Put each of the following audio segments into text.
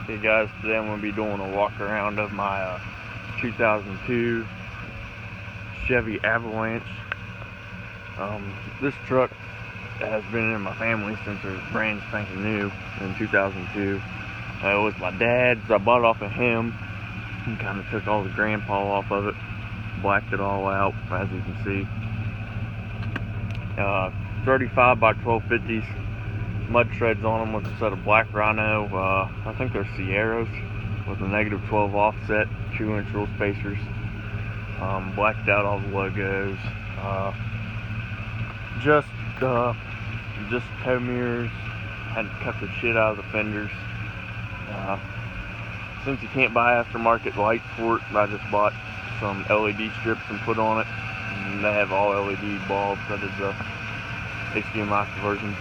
Hey guys, today I'm going to be doing a walk around of my 2002 Chevy Avalanche. This truck has been in my family since it was brand spanking new in 2002. It was my dad's. I bought it off of him. He kind of took all the grandpa off of it, blacked it all out, as you can see. 35 by 1250s. Mud treads on them with a set of black Rhino, I think they're Sierras, with a -12 offset, 2-inch rule spacers. Blacked out all the logos. Just tow mirrors. Had to cut the shit out of the fenders. Since you can't buy aftermarket lights for it, I just bought some LED strips and put on it. And they have all LED bulbs. I did the HDMI conversion.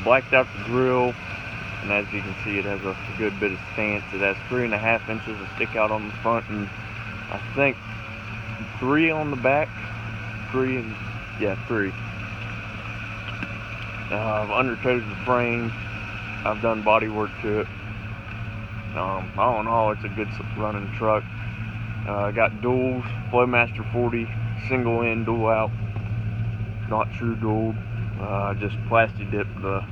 Blacked out the grill, and as you can see, it has a good bit of stance. It has 3.5 inches of stick out on the front, and I think 3 on the back. 3. I've undercoated the frame. I've done body work to it. All in all, it's a good running truck. Got duals, Flowmaster 40, single in, dual out, not true dual. Just plastic dip the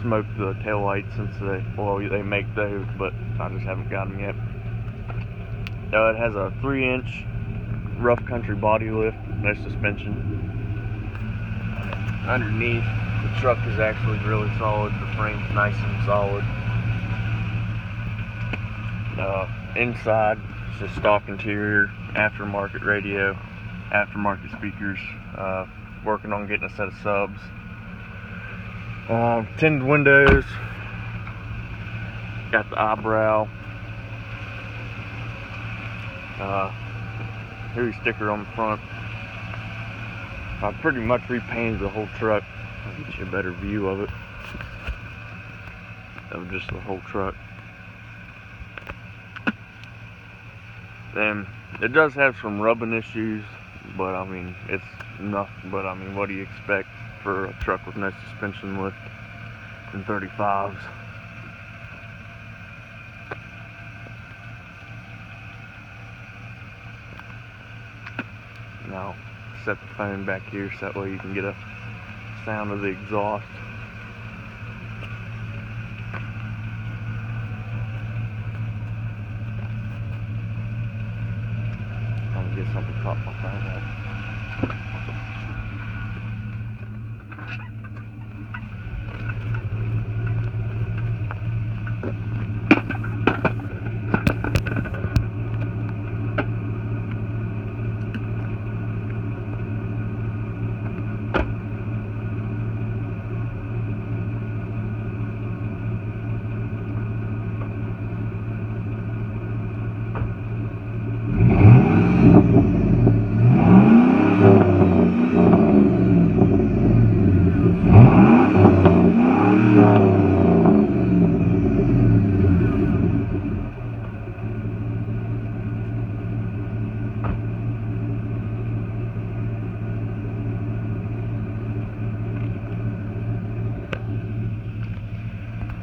smoke the tail lights since they make those, but I just haven't got them yet. It has a 3-inch rough country body lift, no suspension. Underneath, the truck is actually really solid. The frame's nice and solid. Inside, it's just stock interior, aftermarket radio, aftermarket speakers. Working on getting a set of subs. Tinted windows. Got the eyebrow. Heavy sticker on the front. I pretty much repainted the whole truck. I'll get you a better view of it. Of just the whole truck. Then it does have some rubbing issues, but I mean, it's nothing. But I mean, what do you expect for a truck with no suspension lift in 35s? Now, set the phone back here so that way you can get a sound of the exhaust. I'm gonna get something caught my phone up.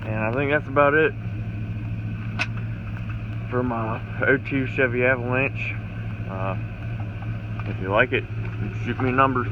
And I think that's about it for my 02 Chevy Avalanche. If you like it, shoot me a number.